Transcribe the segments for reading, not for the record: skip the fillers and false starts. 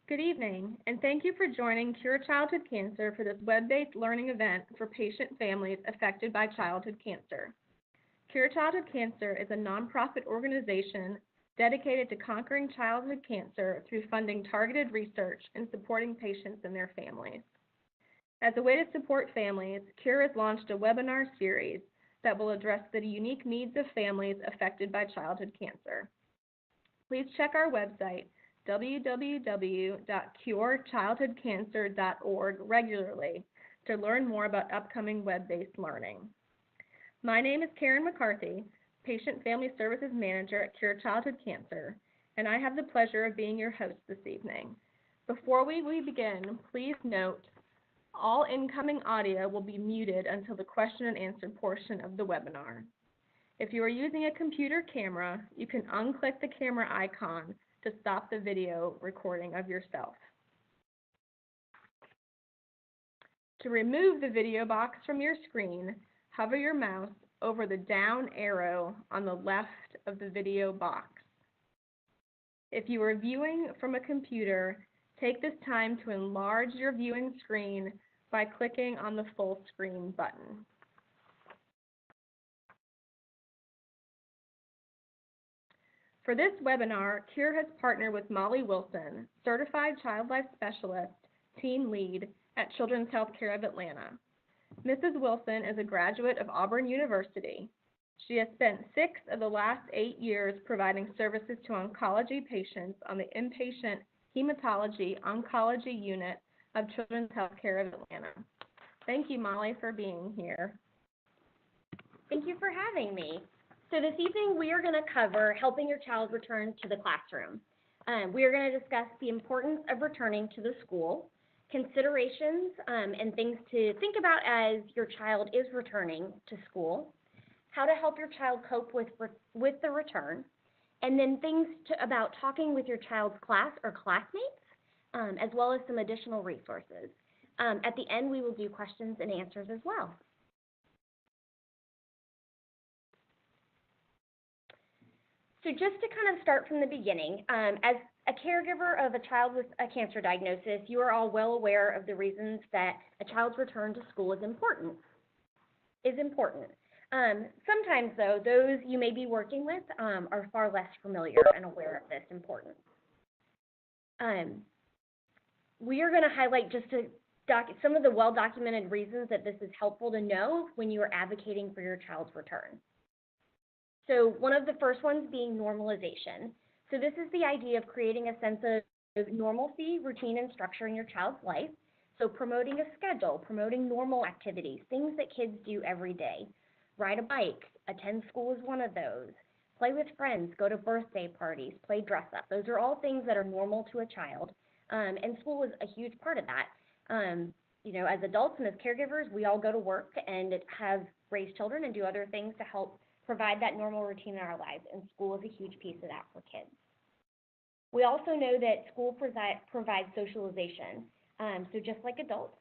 Good evening, and thank you for joining Cure Childhood Cancer for this web-based learning event for patient families affected by childhood cancer. Cure Childhood Cancer is a nonprofit organization dedicated to conquering childhood cancer through funding targeted research and supporting patients and their families. As a way to support families, Cure has launched a webinar series that will address the unique needs of families affected by childhood cancer. Please check our website, www.curechildhoodcancer.org, regularly to learn more about upcoming web-based learning. My name is Karen McCarthy, Patient Family Services Manager at Cure Childhood Cancer, and I have the pleasure of being your host this evening. Before we begin, please note all incoming audio will be muted until the question and answer portion of the webinar. If you are using a computer camera, you can unclick the camera icon to stop the video recording of yourself. To remove the video box from your screen, hover your mouse over the down arrow on the left of the video box. If you are viewing from a computer, take this time to enlarge your viewing screen by clicking on the full screen button. For this webinar, Cure has partnered with Molly Wilson, Certified Child Life Specialist, Team Lead at Children's Healthcare of Atlanta. Mrs. Wilson is a graduate of Auburn University. She has spent 6 of the last 8 years providing services to oncology patients on the inpatient hematology oncology unit of Children's Healthcare of Atlanta. Thank you, Molly, for being here. Thank you for having me. So this evening we are going to cover helping your child return to the classroom. We are going to discuss the importance of returning to the school, considerations and things to think about as your child is returning to school, how to help your child cope with the return, and then things about talking with your child's class or classmates, as well as some additional resources. At the end, we will do questions and answers as well. So just to kind of start from the beginning, as a caregiver of a child with a cancer diagnosis, you are all well aware of the reasons that a child's return to school is important. Sometimes, though, those you may be working with are far less familiar and aware of this importance. We are going to highlight just some of the well-documented reasons that this is helpful to know when you are advocating for your child's return. So one of the first ones being normalization. So this is the idea of creating a sense of normalcy, routine, and structure in your child's life. So promoting a schedule, promoting normal activities, things that kids do every day. Ride a bike, attend school is one of those. Play with friends, go to birthday parties, play dress up. Those are all things that are normal to a child. And school is a huge part of that. You know, as adults and as caregivers, we all go to work and have raised children and do other things to help provide that normal routine in our lives, and school is a huge piece of that for kids. We also know that school provides socialization. So just like adults,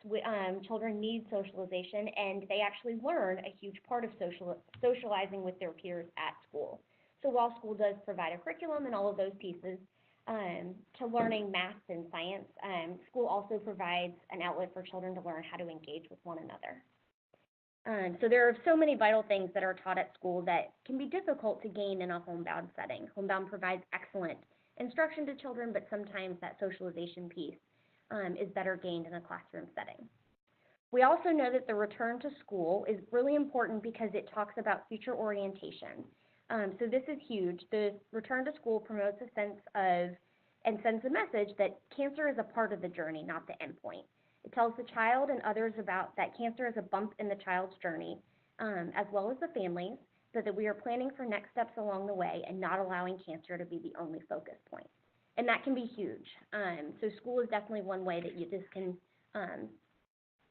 children need socialization, and they actually learn a huge part of socializing with their peers at school. So while school does provide a curriculum and all of those pieces to learning math and science, school also provides an outlet for children to learn how to engage with one another. So there are so many vital things that are taught at school that can be difficult to gain in a homebound setting. Homebound provides excellent instruction to children, but sometimes that socialization piece is better gained in a classroom setting. We also know that the return to school is really important because it talks about future orientation. So this is huge. The return to school promotes a sense of and sends a message that cancer is a part of the journey, not the endpoint. It tells the child and others about that cancer is a bump in the child's journey, as well as the families, so that we are planning for next steps along the way and not allowing cancer to be the only focus point. And that can be huge. So school is definitely one way that this can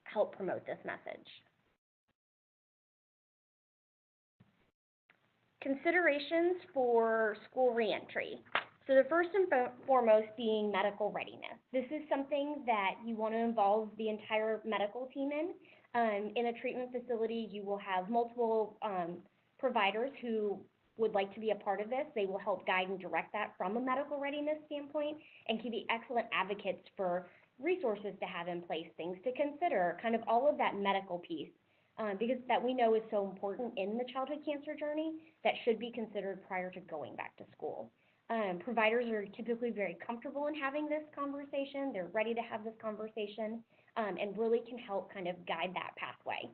help promote this message. Considerations for school reentry. So the first and foremost being medical readiness. This is something that you want to involve the entire medical team in. In a treatment facility, you will have multiple providers who would like to be a part of this, they will help guide and direct that from a medical readiness standpoint and can be excellent advocates for resources to have in place, things to consider, kind of all of that medical piece, because that we know is so important in the childhood cancer journey that should be considered prior to going back to school. Providers are typically very comfortable in having this conversation. They're ready to have this conversation, and really can help kind of guide that pathway.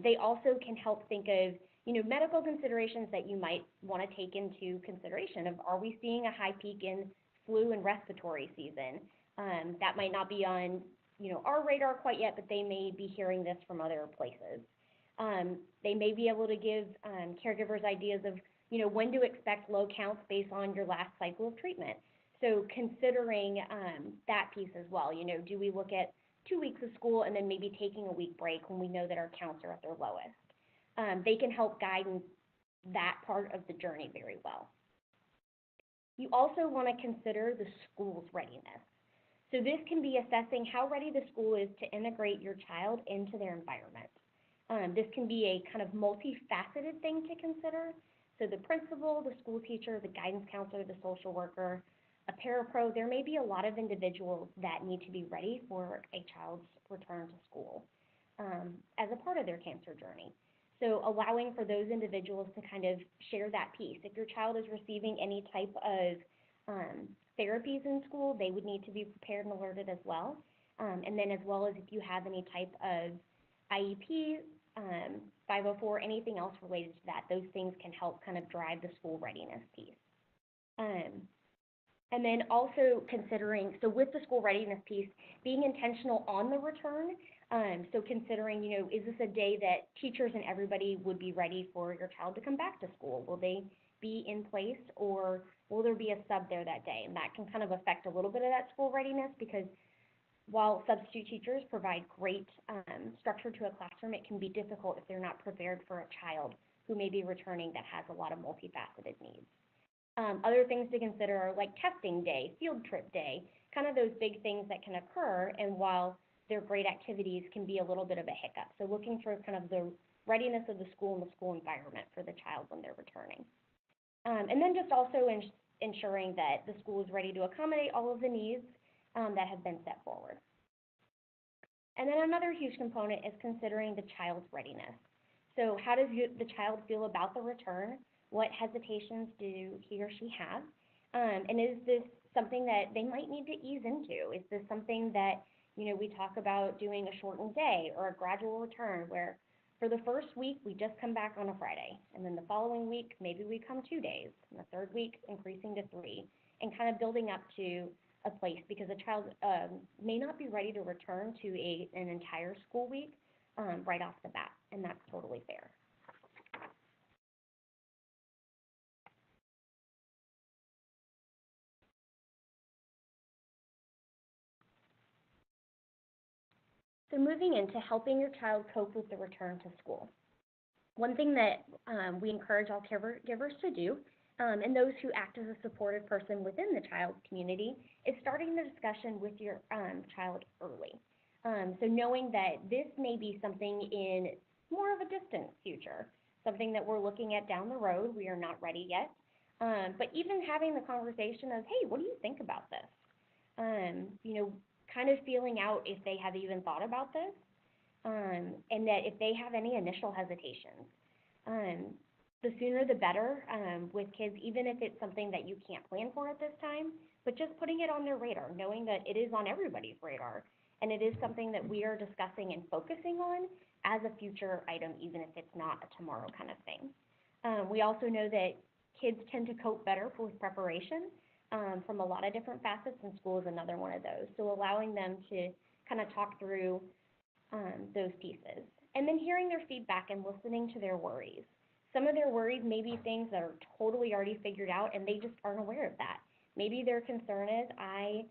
They also can help think of, medical considerations that you might want to take into consideration of, are we seeing a high peak in flu and respiratory season? That might not be on, our radar quite yet, but they may be hearing this from other places. They may be able to give caregivers ideas of, when to expect low counts based on your last cycle of treatment. So considering that piece as well, do we look at 2 weeks of school and then maybe taking a week break when we know that our counts are at their lowest? They can help guide that part of the journey very well. You also want to consider the school's readiness. So this can be assessing how ready the school is to integrate your child into their environment. This can be a kind of multifaceted thing to consider. So the principal, the school teacher, the guidance counselor, the social worker, a parapro, there may be a lot of individuals that need to be ready for a child's return to school as a part of their cancer journey. So allowing for those individuals to kind of share that piece. If your child is receiving any type of therapies in school, they would need to be prepared and alerted as well. And then as well as if you have any type of IEP, 504, anything else related to that, those things can help kind of drive the school readiness piece. And then also considering, so with the school readiness piece, being intentional on the return, so considering, is this a day that teachers and everybody would be ready for your child to come back to school? Will they be in place, or will there be a sub there that day? And that can kind of affect a little bit of that school readiness, because while substitute teachers provide great structure to a classroom, it can be difficult if they're not prepared for a child who may be returning that has a lot of multifaceted needs. Other things to consider are like testing day, field trip day, kind of those big things that can occur, and while they're great activities, can be a little bit of a hiccup. So looking for kind of the readiness of the school and the school environment for the child when they're returning. And then just also ensuring that the school is ready to accommodate all of the needs that have been set forward. And then another huge component is considering the child's readiness. So how does the child feel about the return? What hesitations do he or she have? And is this something that they might need to ease into? Is this something that, we talk about doing a shortened day or a gradual return where for the first week, we just come back on a Friday, and then the following week, maybe we come 2 days, and the third week increasing to 3, and kind of building up to a place, because a child may not be ready to return to an entire school week right off the bat, and that's totally fair. So moving into helping your child cope with the return to school. One thing that we encourage all caregivers to do, and those who act as a supportive person within the child community, is starting the discussion with your child early. So knowing that this may be something in more of a distant future, something that we're looking at down the road, we are not ready yet, but even having the conversation of, hey, what do you think about this? Kind of feeling out if they have even thought about this, and that if they have any initial hesitations. The sooner the better with kids, even if it's something that you can't plan for at this time, but just putting it on their radar, knowing that it is on everybody's radar, and it is something that we are discussing and focusing on as a future item, even if it's not a tomorrow kind of thing. We also know that kids tend to cope better with preparation from a lot of different facets, and school is another one of those. So allowing them to kind of talk through those pieces. And then hearing their feedback and listening to their worries. Some of their worries may be things that are totally already figured out and they just aren't aware of that. Maybe their concern is, I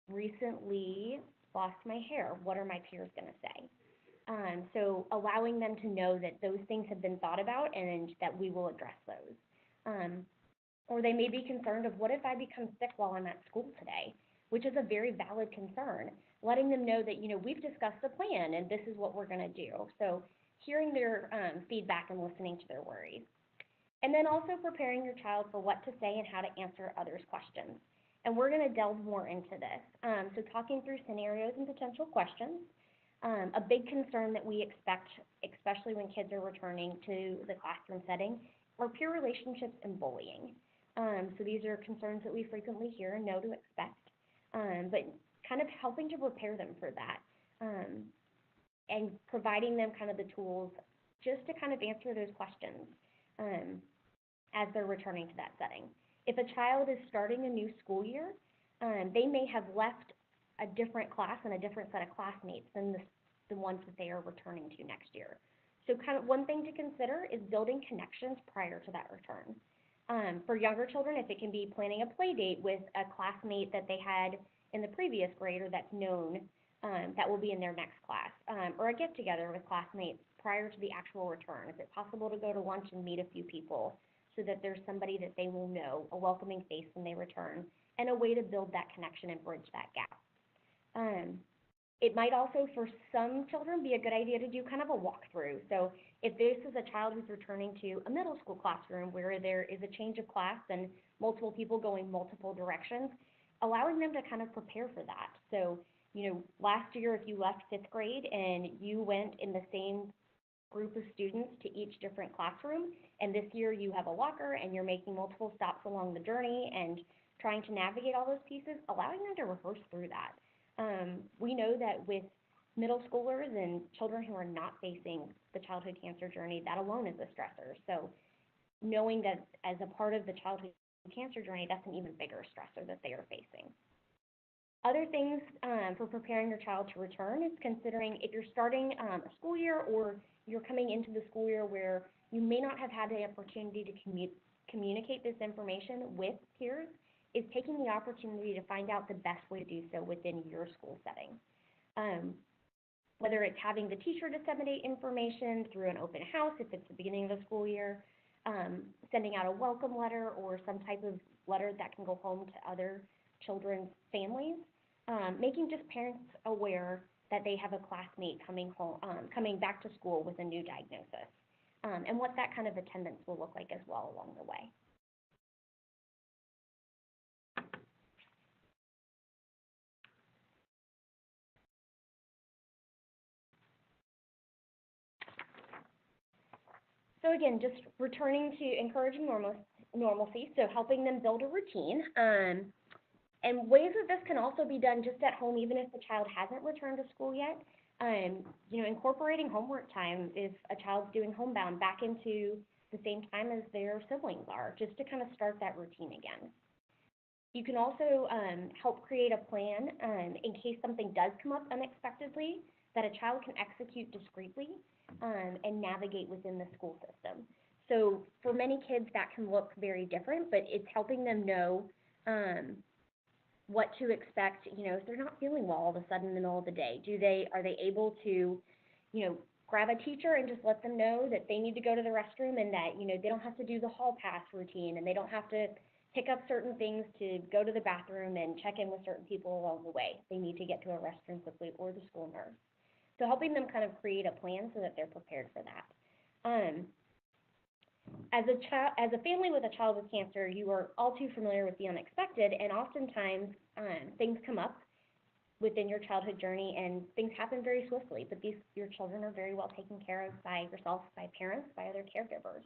recently lost my hair. What are my peers going to say? So allowing them to know that those things have been thought about and that we will address those. Or they may be concerned of, what if I become sick while I'm at school today? Which is a very valid concern. Letting them know that, we've discussed the plan and this is what we're going to do. So hearing their feedback and listening to their worries. And then also preparing your child for what to say and how to answer others' questions. And we're going to delve more into this. So talking through scenarios and potential questions. A big concern that we expect, especially when kids are returning to the classroom setting, are peer relationships and bullying. So these are concerns that we frequently hear and know to expect, but kind of helping to prepare them for that, and providing them kind of the tools just to kind of answer those questions as they're returning to that setting. If a child is starting a new school year, they may have left a different class and a different set of classmates than the ones that they are returning to next year. So kind of one thing to consider is building connections prior to that return. For younger children, if it can be planning a play date with a classmate that they had in the previous grade or that's known that will be in their next class, or a get-together with classmates prior to the actual return. Is it possible to go to lunch and meet a few people so that there's somebody that they will know, a welcoming face when they return, and a way to build that connection and bridge that gap? It might also, for some children, be a good idea to do kind of a walkthrough. So if this is a child who's returning to a middle school classroom where there is a change of class and multiple people going multiple directions, allowing them to kind of prepare for that. So, last year if you left fifth grade and you went in the same group of students to each different classroom, and this year you have a locker and you're making multiple stops along the journey and trying to navigate all those pieces, allowing them to rehearse through that. We know that with middle schoolers and children who are not facing the childhood cancer journey, that alone is a stressor. So knowing that as a part of the childhood cancer journey, that's an even bigger stressor that they are facing. Other things for preparing your child to return is considering if you're starting a school year or you're coming into the school year where you may not have had the opportunity to communicate this information with peers, is taking the opportunity to find out the best way to do so within your school setting. Whether it's having the teacher disseminate information through an open house, if it's the beginning of the school year, sending out a welcome letter or some type of letter that can go home to other children's families, making just parents aware that they have a classmate coming back to school with a new diagnosis, and what that kind of attendance will look like as well along the way. So again, just returning to encouraging normalcy, so helping them build a routine. And ways that this can also be done just at home, even if the child hasn't returned to school yet. Incorporating homework time if a child's doing homebound back into the same time as their siblings are, just to kind of start that routine again. You can also help create a plan in case something does come up unexpectedly that a child can execute discreetly and navigate within the school system. So for many kids that can look very different, but it's helping them know what to expect, if they're not feeling well all of a sudden in the middle of the day. Are they able to, grab a teacher and just let them know that they need to go to the restroom and that, they don't have to do the hall pass routine and they don't have to pick up certain things to go to the bathroom and check in with certain people along the way. They need to get to a restroom quickly, or the school nurse. So helping them kind of create a plan so that they're prepared for that. As a family with a child with cancer, you are all too familiar with the unexpected, and oftentimes things come up within your childhood journey, and things happen very swiftly. But your children are very well taken care of by yourself, by parents, by other caregivers,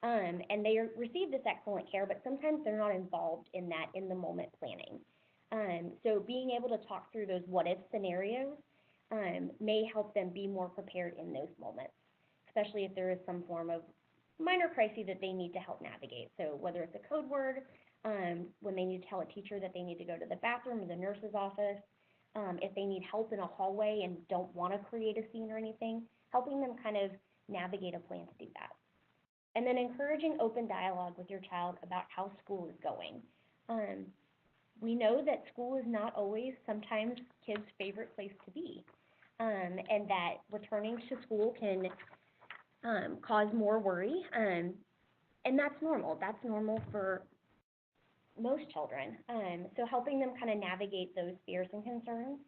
and they receive this excellent care. But sometimes they're not involved in that in the moment planning. So being able to talk through those what if scenarios may help them be more prepared in those moments, especially if there is some form of minor crisis that they need to help navigate. So whether it's a code word, when they need to tell a teacher that they need to go to the bathroom or the nurse's office, if they need help in a hallway and don't want to create a scene or anything, helping them kind of navigate a plan to do that. And then encouraging open dialogue with your child about how school is going. We know that school is not always sometimes kids' favorite place to be, and that returning to school can cause more worry, and that's normal. That's normal for most children. So helping them kind of navigate those fears and concerns,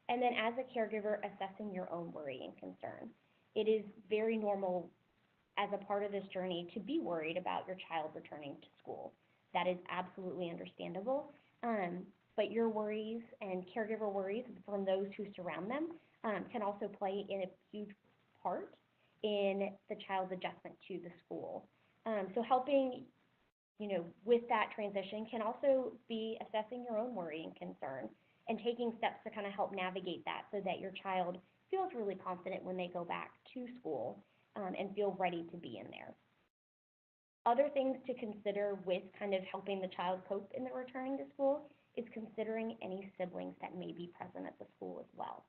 and then as a caregiver, assessing your own worry and concern. It is very normal as a part of this journey to be worried about your child returning to school. That is absolutely understandable. But your worries and caregiver worries from those who surround them can also play in a huge part in the child's adjustment to the school. So helping, with that transition can also be assessing your own worry and concern and taking steps to kind of help navigate that so that your child feels really confident when they go back to school and feel ready to be in there. Other things to consider with kind of helping the child cope in the returning to school is considering any siblings that may be present at the school as well.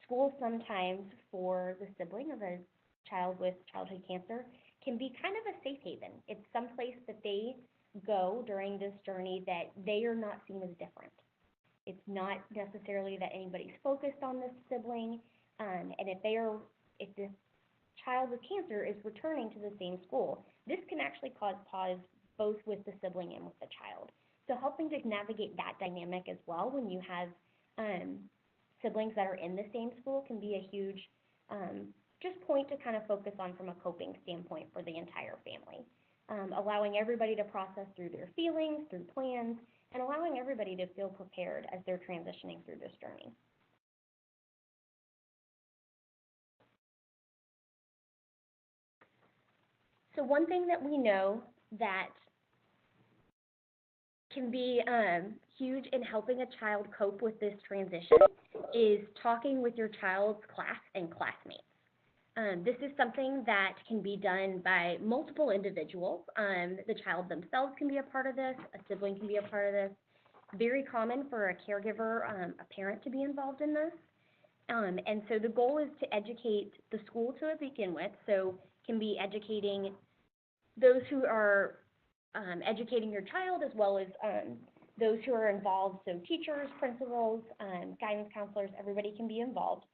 School sometimes for the sibling of a child with childhood cancer can be kind of a safe haven. It's some place that they go during this journey that they are not seen as different. It's not necessarily that anybody's focused on this sibling, and if this child with cancer is returning to the same school, this can actually cause pause both with the sibling and with the child. So helping to navigate that dynamic as well when you have siblings that are in the same school can be a huge just point to kind of focus on from a coping standpoint for the entire family. Allowing everybody to process through their feelings, through plans, and allowing everybody to feel prepared as they're transitioning through this journey. So one thing that we know that can be huge in helping a child cope with this transition is talking with your child's class and classmates. This is something that can be done by multiple individuals. The child themselves can be a part of this, a sibling can be a part of this. Very common for a caregiver, a parent to be involved in this. And so the goal is to educate the school to begin with, so can be educating those who are educating your child as well as those who are involved, so teachers, principals, guidance counselors, everybody can be involved.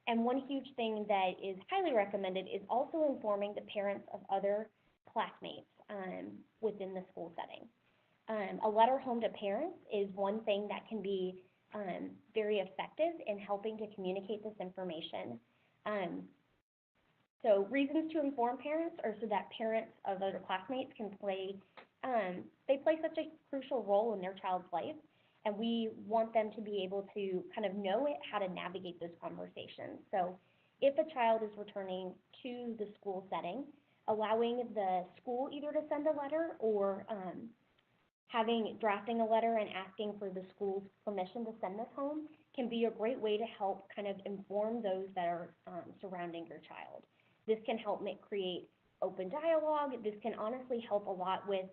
And one huge thing that is highly recommended is also informing the parents of other classmates within the school setting. A letter home to parents is one thing that can be very effective in helping to communicate this information. So reasons to inform parents are so that parents of other classmates can play such a crucial role in their child's life, and we want them to be able to kind of know how to navigate those conversations. So if a child is returning to the school setting, allowing the school either to send a letter or drafting a letter and asking for the school's permission to send this home can be a great way to help kind of inform those that are surrounding your child. This can help create open dialogue. This can honestly help a lot with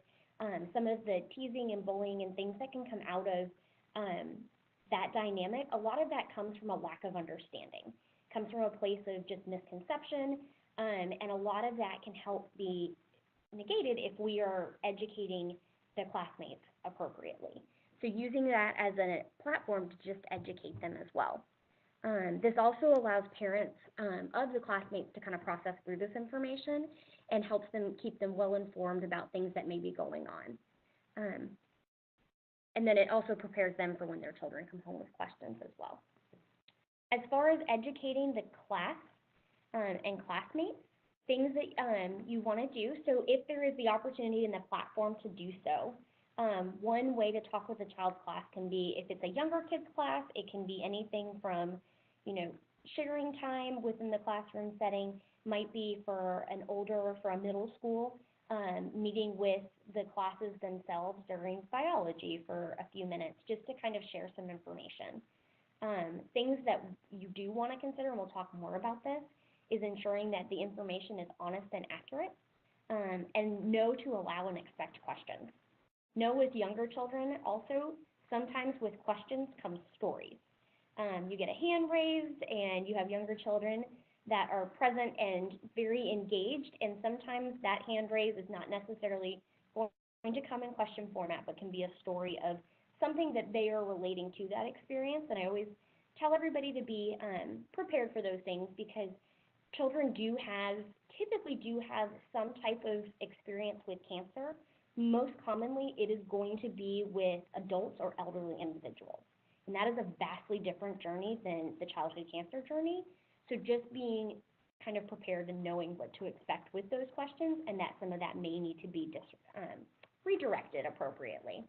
some of the teasing and bullying and things that can come out of that dynamic. A lot of that comes from a lack of understanding, comes from a place of just misconception, and a lot of that can help be negated if we are educating the classmates appropriately. So using that as a platform to just educate them as well. This also allows parents of the classmates to kind of process through this information and helps them keep them well informed about things that may be going on. And then it also prepares them for when their children come home with questions as well. As far as educating the class and classmates, things that you want to do, so if there is the opportunity and the platform to do so, one way to talk with a child's class can be, if it's a younger kid's class, it can be anything from, sharing time within the classroom setting, might be for an older or for a middle school, meeting with the classes themselves during biology for a few minutes, just to kind of share some information. Things that you do want to consider, and we'll talk more about this, is ensuring that the information is honest and accurate, and know to allow and expect questions. Know with younger children also, sometimes with questions comes stories. You get a hand raised and you have younger children that are present and very engaged, and sometimes that hand raise is not necessarily going to come in question format, but can be a story of something that they are relating to that experience. And I always tell everybody to be prepared for those things, because children typically do have some type of experience with cancer. Most commonly, it is going to be with adults or elderly individuals. And that is a vastly different journey than the childhood cancer journey. So just being kind of prepared and knowing what to expect with those questions, and that some of that may need to be redirected appropriately.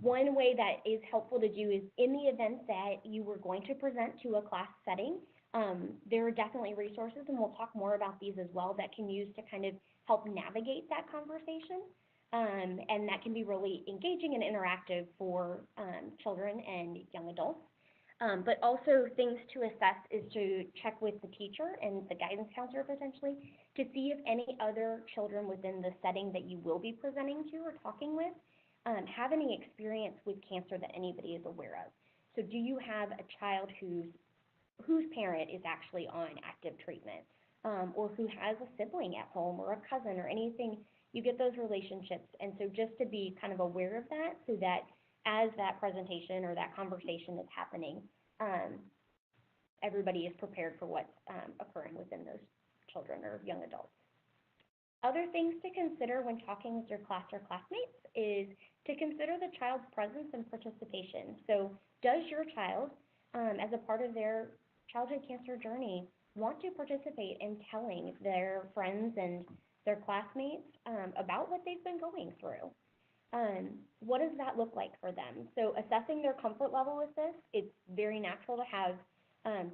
One way that is helpful to do is in the event that you were going to present to a class setting, there are definitely resources, and we'll talk more about these as well, that can use to kind of help navigate that conversation. And that can be really engaging and interactive for children and young adults. But also things to assess is to check with the teacher and the guidance counselor potentially to see if any other children within the setting that you will be presenting to or talking with have any experience with cancer that anybody is aware of. So do you have a child whose parent is actually on active treatment, or who has a sibling at home or a cousin or anything? You get those relationships, and so just to be kind of aware of that, so that as that presentation or that conversation is happening, everybody is prepared for what's occurring within those children or young adults. Other things to consider when talking with your class or classmates is to consider the child's presence and participation. So does your child, as a part of their childhood cancer journey, want to participate in telling their friends and their classmates about what they've been going through? What does that look like for them? So assessing their comfort level with this, it's very natural to have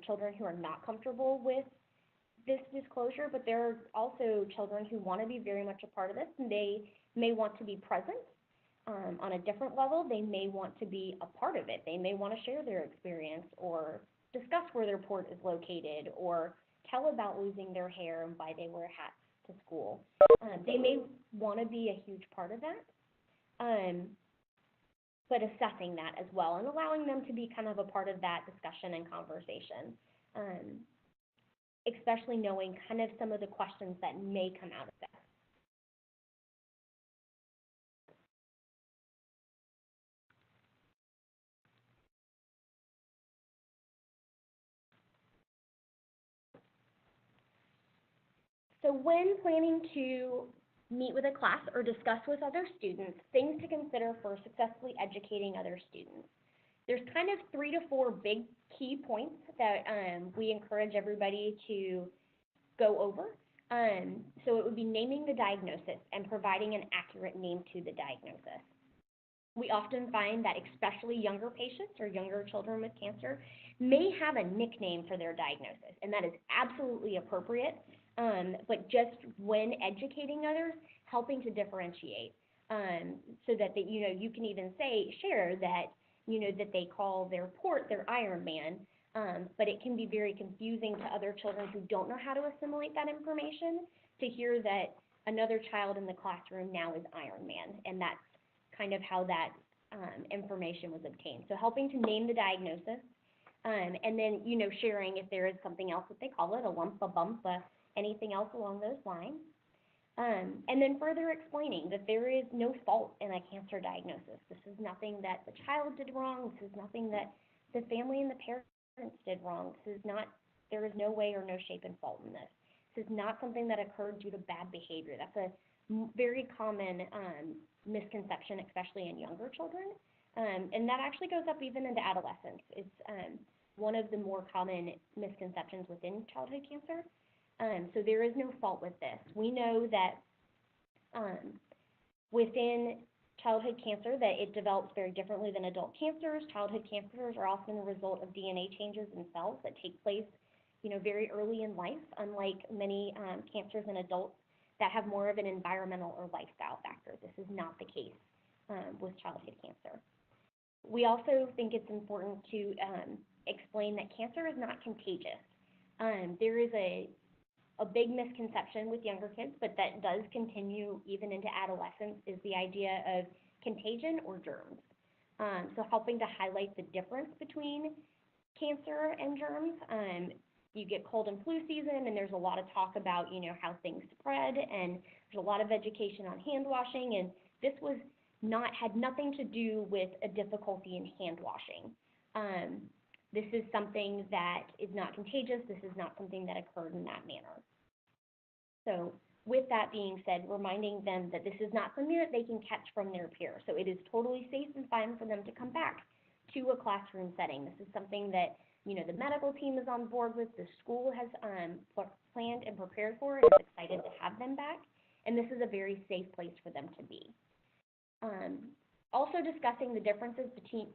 children who are not comfortable with this disclosure, but there are also children who want to be very much a part of this, and they may want to be present on a different level. They may want to be a part of it. They may want to share their experience or discuss where their port is located or tell about losing their hair and why they wear hats to school. They may want to be a huge part of that, but assessing that as well and allowing them to be kind of a part of that discussion and conversation, especially knowing kind of some of the questions that may come out of that. So when planning to meet with a class or discuss with other students, things to consider for successfully educating other students. There's kind of 3 to 4 big key points that we encourage everybody to go over. So it would be naming the diagnosis and providing an accurate name to the diagnosis. We often find that especially younger patients or younger children with cancer may have a nickname for their diagnosis, and that is absolutely appropriate. But just when educating others, helping to differentiate, so that you can even share that that they call their port their Iron Man, but it can be very confusing to other children who don't know how to assimilate that information to hear that another child in the classroom now is Iron Man, and that's kind of how that information was obtained. So helping to name the diagnosis, and then sharing if there is something else that they call it, a lump, a bump, anything else along those lines. And then further explaining that there is no fault in a cancer diagnosis. This is nothing that the child did wrong. This is nothing that the family and the parents did wrong. There is no way or no shape and fault in this. This is not something that occurred due to bad behavior. That's a very common misconception, especially in younger children. And that actually goes up even into adolescence. It's one of the more common misconceptions within childhood cancer. So there is no fault with this. We know that within childhood cancer that it develops very differently than adult cancers. Childhood cancers are often a result of DNA changes in cells that take place, very early in life, unlike many cancers in adults that have more of an environmental or lifestyle factor. This is not the case with childhood cancer. We also think it's important to explain that cancer is not contagious. There is a big misconception with younger kids, but that does continue even into adolescence, is the idea of contagion or germs. So helping to highlight the difference between cancer and germs. You get cold and flu season, and there's a lot of talk about, how things spread, and there's a lot of education on hand washing, and this had nothing to do with a difficulty in hand washing. This is something that is not contagious. This is not something that occurred in that manner. So with that being said, reminding them that this is not something that they can catch from their peers. So it is totally safe and fine for them to come back to a classroom setting. This is something that the medical team is on board with, the school has planned and prepared for, and is excited to have them back. And this is a very safe place for them to be. Also discussing the differences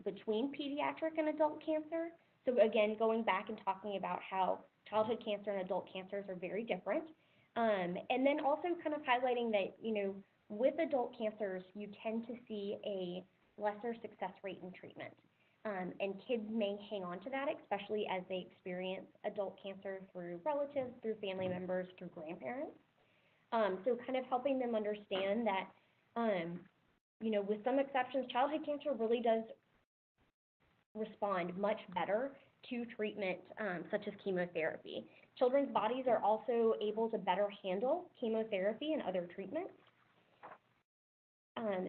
between pediatric and adult cancer. So again, going back and talking about how childhood cancer and adult cancers are very different. And then also kind of highlighting that, with adult cancers, you tend to see a lesser success rate in treatment. And kids may hang on to that, especially as they experience adult cancer through relatives, through family members, through grandparents. So kind of helping them understand that, with some exceptions, childhood cancer really does respond much better to treatment such as chemotherapy. Children's bodies are also able to better handle chemotherapy and other treatments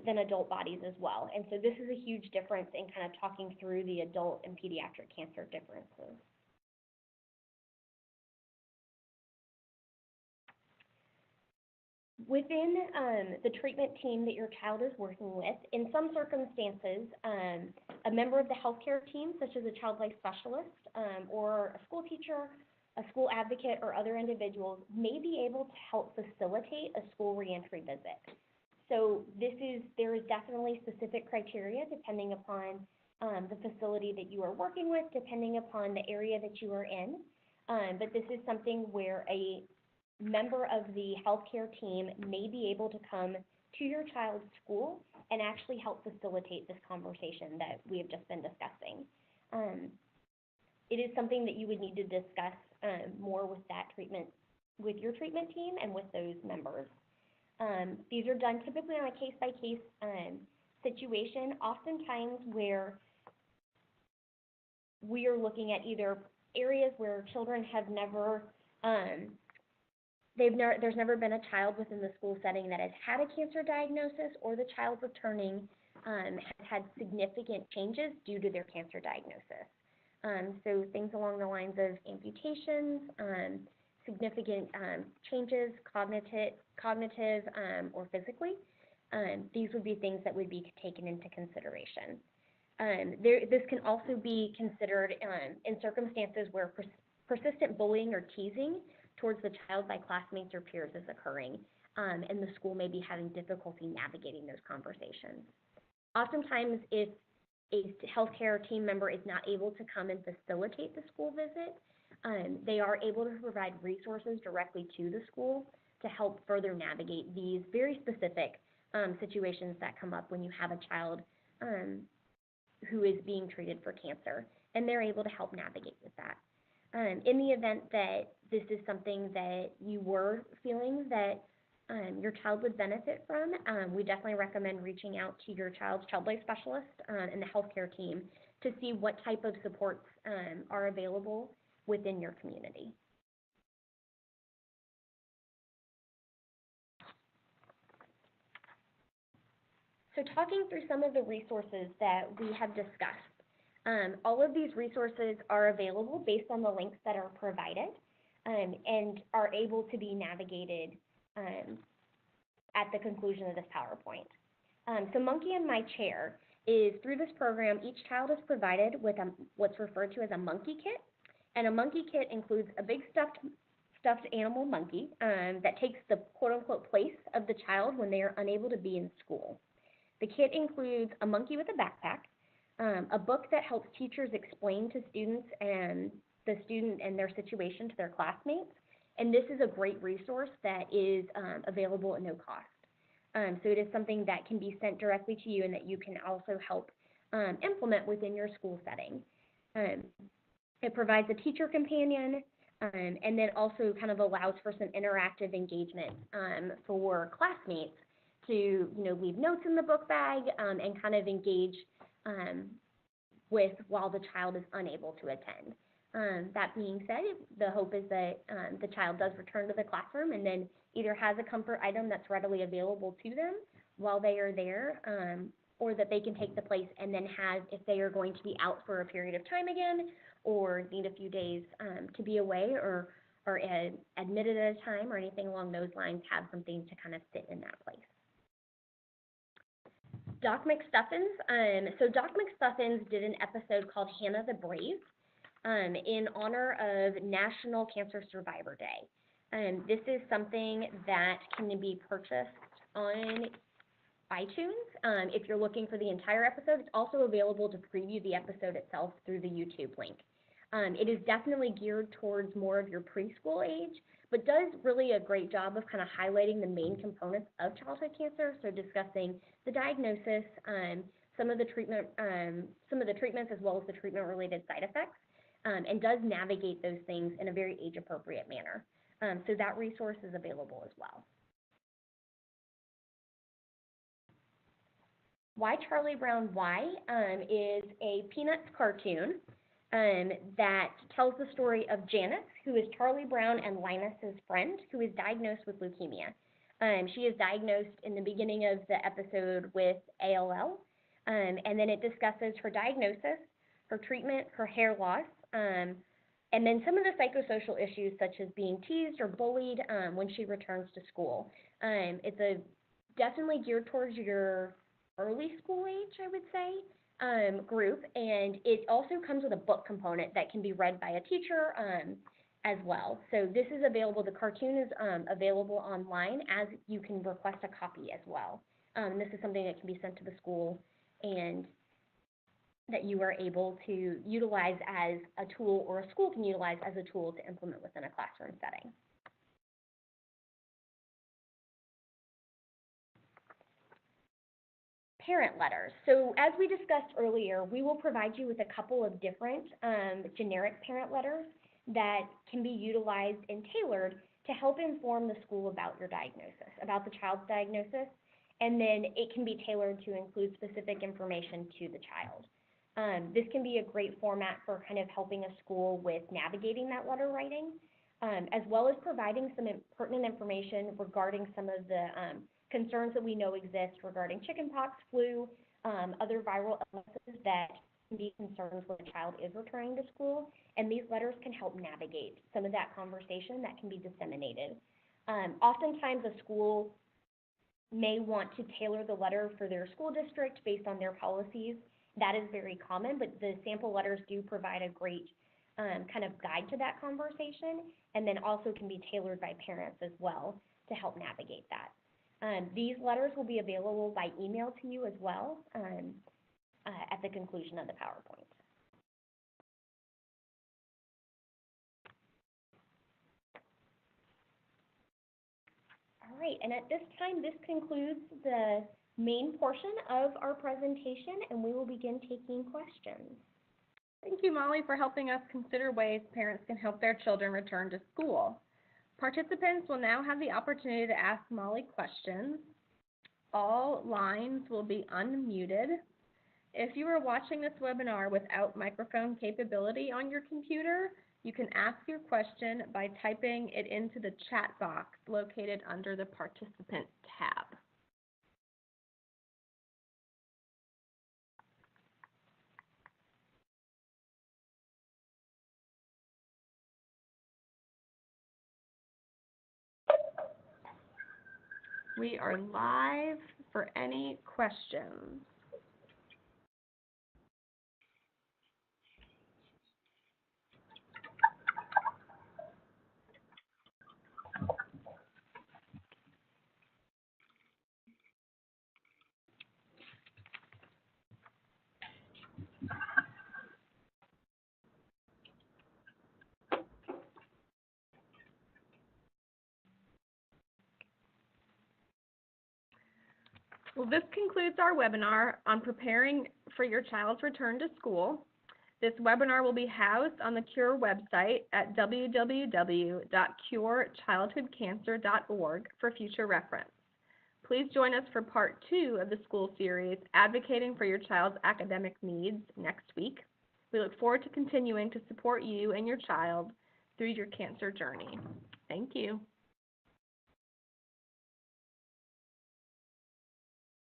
than adult bodies as well. And so this is a huge difference in kind of talking through the adult and pediatric cancer differences. Within the treatment team that your child is working with, in some circumstances, a member of the healthcare team, such as a child life specialist or a school teacher, a school advocate, or other individuals may be able to help facilitate a school reentry visit. So there is definitely specific criteria depending upon the facility that you are working with, depending upon the area that you are in. But this is something where a member of the healthcare team may be able to come to your child's school and actually help facilitate this conversation that we have just been discussing. It is something that you would need to discuss more with your treatment team and with those members. These are done typically on a case-by-case situation, oftentimes where we are looking at either areas where children have never there's never been a child within the school setting that has had a cancer diagnosis, or the child returning has had significant changes due to their cancer diagnosis. So things along the lines of amputations, significant changes, cognitive or physically. These would be things that would be taken into consideration. This can also be considered in circumstances where persistent bullying or teasing towards the child by classmates or peers is occurring, and the school may be having difficulty navigating those conversations. Oftentimes, if a healthcare team member is not able to come and facilitate the school visit, they are able to provide resources directly to the school to help further navigate these very specific situations that come up when you have a child who is being treated for cancer, and they're able to help navigate with that. In the event that this is something that you were feeling that your child would benefit from, we definitely recommend reaching out to your child's child life specialist and the healthcare team to see what type of supports are available within your community. So talking through some of the resources that we have discussed. All of these resources are available based on the links that are provided and are able to be navigated at the conclusion of this PowerPoint. So Monkey in My Chair is, through this program, each child is provided with what's referred to as a monkey kit. And a monkey kit includes a big stuffed animal monkey that takes the quote-unquote place of the child when they are unable to be in school. The kit includes a monkey with a backpack, a book that helps teachers explain to students and the student and their situation to their classmates. And this is a great resource that is available at no cost. So it is something that can be sent directly to you and that you can also help implement within your school setting. It provides a teacher companion and then also kind of allows for some interactive engagement for classmates to leave notes in the book bag and kind of engage with while the child is unable to attend. That being said, the hope is that the child does return to the classroom and then either has a comfort item that's readily available to them while they are there, or that they can take the place and then have, if they are going to be out for a period of time again or need a few days to be away or admitted at a time or anything along those lines, have something to kind of sit in that place. Doc McStuffins. So Doc McStuffins did an episode called Hannah the Brave. in honor of National Cancer Survivor Day. This is something that can be purchased on iTunes. If you're looking for the entire episode, it's also available to preview the episode itself through the YouTube link. It is definitely geared towards more of your preschool age, but does really a great job of kind of highlighting the main components of childhood cancer. So discussing the diagnosis, some of the treatments, as well as the treatment-related side effects, and does navigate those things in a very age-appropriate manner. So that resource is available as well. Why Charlie Brown Why is a Peanuts cartoon that tells the story of Janice, who is Charlie Brown and Linus's friend, who is diagnosed with leukemia. She is diagnosed in the beginning of the episode with ALL, and then it discusses her diagnosis, her treatment, her hair loss, and then some of the psychosocial issues such as being teased or bullied when she returns to school. It's definitely geared towards your early school age, I would say, group, and it also comes with a book component that can be read by a teacher as well. So this is available, the cartoon is available online, as you can request a copy as well. This is something that can be sent to the school and that you are able to utilize as a tool, or a school can utilize as a tool to implement within a classroom setting. Parent letters. So as we discussed earlier, we will provide you with a couple of different generic parent letters that can be utilized and tailored to help inform the school about your diagnosis, about the child's diagnosis, and then it can be tailored to include specific information to the child. This can be a great format for kind of helping a school with navigating that letter writing, as well as providing some pertinent information regarding some of the concerns that we know exist regarding chickenpox, flu, other viral illnesses that can be concerns when a child is returning to school, and these letters can help navigate some of that conversation that can be disseminated. Oftentimes a school may want to tailor the letter for their school district based on their policies. That is very common, but the sample letters do provide a great kind of guide to that conversation, and then also can be tailored by parents as well to help navigate that. These letters will be available by email to you as well at the conclusion of the PowerPoint. All right, and at this time, this concludes the main portion of our presentation, and we will begin taking questions. Thank you, Molly, for helping us consider ways parents can help their children return to school. Participants will now have the opportunity to ask Molly questions. All lines will be unmuted. If you are watching this webinar without microphone capability on your computer, you can ask your question by typing it into the chat box located under the Participant tab. We are live for any questions. Well, this concludes our webinar on preparing for your child's return to school. This webinar will be housed on the CURE website at www.curechildhoodcancer.org for future reference. Please join us for part 2 of the school series, Advocating for Your Child's Academic Needs, next week. We look forward to continuing to support you and your child through your cancer journey. Thank you.